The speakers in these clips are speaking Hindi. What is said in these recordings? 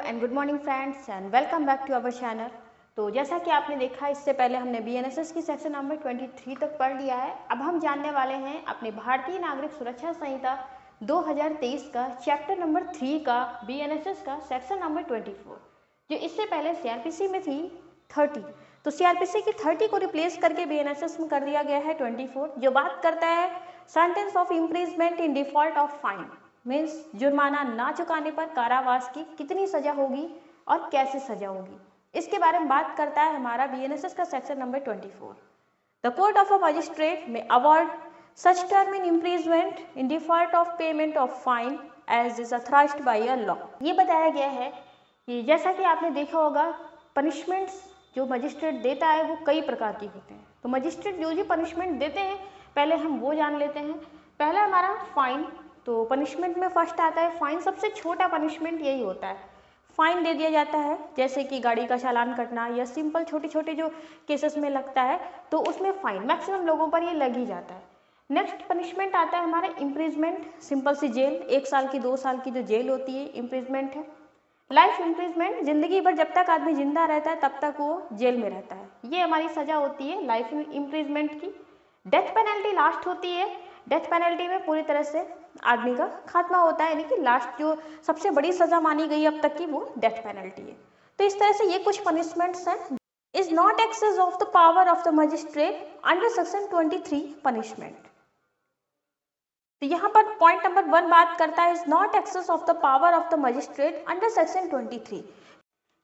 And good morning friends and welcome back to our channel. तो जैसा कि आपने देखा, इससे पहले हमने बीएनएसएस की सेक्शन नंबर 23 तक पढ़ लिया है। अब हम जानने वाले हैं अपने भारतीय नागरिक सुरक्षा संहिता 2023 का चैप्टर नंबर 3 का बीएनएसएस का सेक्शन नंबर 24, जो इससे पहले सीआरपीसी में थी 30। तो सीआरपीसी की 30 को रिप्लेस करके बीएनएसएस में कर दिया गया है 24, जो बात करता है sentence of imprisonment in default of fine, means जुर्माना ना चुकाने पर कारावास की कितनी सजा होगी और कैसे सजा होगी, इसके बारे में बात करता है हमारा बीएनएसएस का section number 24। The court of a magistrate may award such term in imprisonment in default of payment of fine as is authorised by a law. ये बताया गया है कि जैसा कि आपने देखा होगा, पनिशमेंट्स जो मजिस्ट्रेट देता है वो कई प्रकार की होते हैं। तो मजिस्ट्रेट जो भी पनिशमेंट देते हैं, पहले हम वो जान लेते हैं। पहला हमारा फाइन। तो पनिशमेंट में फर्स्ट आता है फाइन। सबसे छोटा पनिशमेंट यही होता है, फाइन दे दिया जाता है, जैसे कि गाड़ी का चालान कटना या सिंपल छोटे छोटे जो केसेस में लगता है तो उसमें फाइन मैक्सिमम लोगों पर ये लग ही जाता है। नेक्स्ट पनिशमेंट आता है हमारा इम्प्रिजमेंट, सिंपल सी जेल, 1 साल की 2 साल की जो जेल होती है इम्प्रिजमेंट है। लाइफ इम्प्रिजमेंट, जिंदगी भर जब तक आदमी जिंदा रहता है तब तक वो जेल में रहता है, ये हमारी सजा होती है लाइफ इम्प्रिजमेंट की। डेथ पेनल्टी लास्ट होती है। डेथ पेनल्टी में पूरी तरह से आदमी का खात्मा होता है, यानी कि लास्ट जो सबसे बड़ी सजा मानी गई अब तक की वो डेथ पेनल्टी है। तो इस तरह से ये कुछ पनिशमेंट्स हैं। Is not excess of the power of the magistrate under section 23 punishment. तो यहाँ पर पॉइंट नंबर 1 बात करता है is not excess of the power of the magistrate under section 23,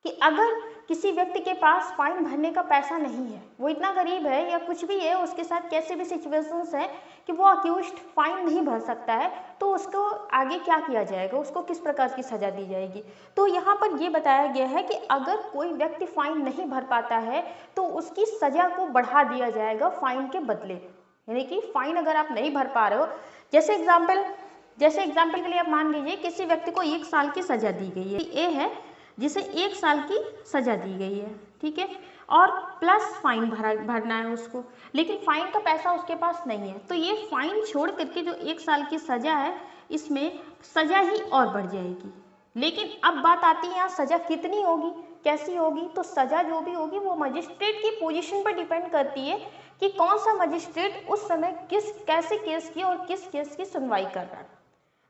कि अगर किसी व्यक्ति के पास फाइन भरने का पैसा नहीं है, वो इतना गरीब है या कुछ भी है, उसके साथ कैसे भी सिचुएशंस है कि वो अक्यूज्ड फाइन नहीं भर सकता है, तो उसको आगे क्या किया जाएगा, उसको किस प्रकार की सजा दी जाएगी। तो यहाँ पर ये बताया गया है कि अगर कोई व्यक्ति फाइन नहीं भर पाता है तो उसकी सजा को बढ़ा दिया जाएगा फाइन के बदले। यानी कि फाइन अगर आप नहीं भर पा रहे हो, जैसे एग्जाम्पल के लिए आप मान लीजिए किसी व्यक्ति को 1 साल की सजा दी गई है, ए है जिसे 1 साल की सजा दी गई है, ठीक है, और प्लस फाइन भरना है उसको, लेकिन फाइन का पैसा उसके पास नहीं है। तो ये फाइन छोड़ करके जो 1 साल की सजा है, इसमें सजा ही और बढ़ जाएगी। लेकिन अब बात आती है यहाँ सजा कितनी होगी, कैसी होगी। तो सजा जो भी होगी वो मजिस्ट्रेट की पोजीशन पर डिपेंड करती है कि कौन सा मजिस्ट्रेट उस समय कैसे केस की और किस केस की सुनवाई कर रहा है।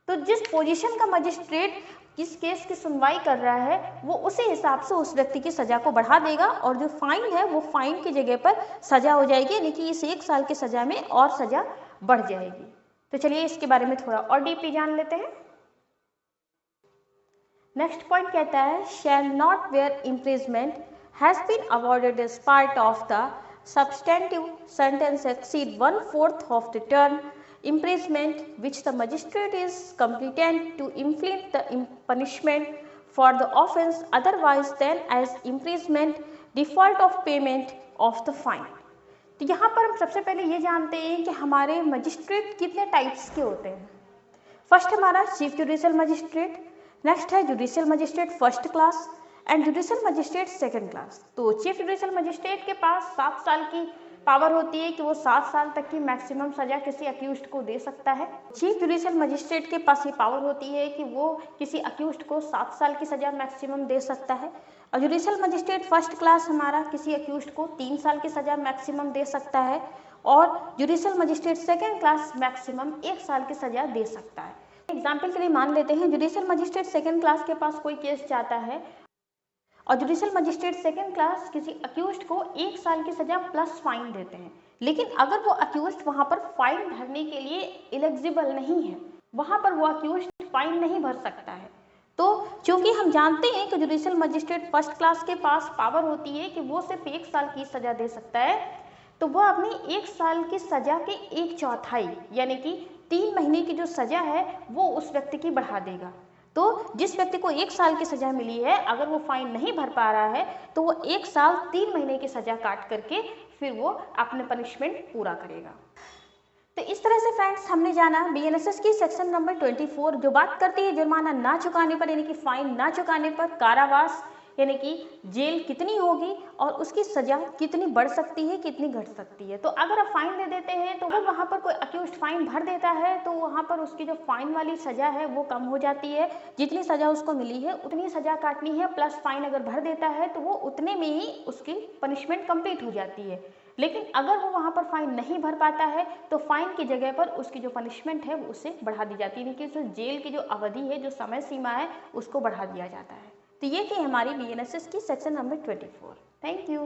तो जिस पोजीशन का मजिस्ट्रेट किस केस की सुनवाई कर रहा है, वो उसी हिसाब से उस व्यक्ति की सजा को बढ़ा देगा, और जो फाइन है वो फाइन की जगह पर सजा हो जाएगी, यानी कि इस 1 साल की सजा में और सजा बढ़ जाएगी। तो चलिए इसके बारे में थोड़ा और डीपली जान लेते हैं। नेक्स्ट पॉइंट कहता है shall not where imprisonment has been awarded as part of the substantive sentence exceed 1/4 of the term imprisonment which the magistrate is competent to inflict the punishment for the offence otherwise than as imprisonment default of payment of the fine। तो यहाँ पर हम सबसे पहले ये जानते हैं कि हमारे मजिस्ट्रेट कितने टाइप्स के होते हैं। फर्स्ट हमारा चीफ जुडिशियल मजिस्ट्रेट, नेक्स्ट है judicial magistrate first class and judicial magistrate second class. तो चीफ जुडिशियल मजिस्ट्रेट के पास 7 साल की पावर होती है कि वो 7 साल तक की मैक्सिमम सजा किसी अक्यूज्ड को दे सकता है। चीफ जुडिशियल मजिस्ट्रेट के पास ये पावर होती है कि वो किसी अक्यूज्ड को 7 साल की सजा मैक्सिमम दे सकता है। और जुडिशियल मजिस्ट्रेट फर्स्ट क्लास हमारा किसी अक्यूज्ड को 3 साल की सजा मैक्सिमम दे सकता है, और judicial magistrate second class maximum 1 साल की सजा दे सकता है। एग्जाम्पल के लिए मान लेते हैं जुडिशियल मजिस्ट्रेट सेकेंड क्लास के पास कोई केस जाता है और जुडिशियल मजिस्ट्रेट सेकंड क्लास किसी अक्यूज्ड को 1 साल की सजा प्लस फाइन देते हैं, लेकिन अगर वो अक्यूज्ड वहां पर फाइन भरने के लिए एलिजिबल नहीं है, वहां पर वो अक्यूज्ड फाइन नहीं भर सकता है। तो चूंकि हम जानते हैं कि जुडिशियल मजिस्ट्रेट फर्स्ट क्लास के पास पावर होती है कि वो सिर्फ 1 साल की सजा दे सकता है, तो वह अपनी 1 साल की सजा के 1/4 यानी कि 3 महीने की जो सजा है वो उस व्यक्ति की बढ़ा देगा। तो जिस व्यक्ति को 1 साल की सजा मिली है, अगर वो फाइन नहीं भर पा रहा है तो वो 1 साल 3 महीने की सजा काट करके फिर वो अपने पनिशमेंट पूरा करेगा। तो इस तरह से फ्रेंड्स हमने जाना बीएनएसएस की सेक्शन नंबर 24, जो बात करती है जुर्माना ना चुकाने पर, यानी कि फाइन ना चुकाने पर कारावास यानी कि जेल कितनी होगी और उसकी सज़ा कितनी बढ़ सकती है, कितनी घट सकती है। तो अगर आप फाइन दे देते हैं तो अगर वहाँ पर कोई अक्यूज्ड फाइन भर देता है तो वहाँ पर उसकी जो फाइन वाली सज़ा है वो कम हो जाती है। जितनी सज़ा उसको मिली है उतनी सज़ा काटनी है, प्लस फाइन अगर भर देता है तो वो उतने में ही उसकी पनिशमेंट कंप्लीट हो जाती है। लेकिन अगर वो वहाँ पर फाइन नहीं भर पाता है तो फाइन की जगह पर उसकी जो पनिशमेंट है वो उससे बढ़ा दी जाती है, यानी कि उस जेल की जो अवधि है, जो समय सीमा है, उसको बढ़ा दिया जाता है। तो ये थी हमारी BNSS की सेक्शन नंबर 24। Thank you.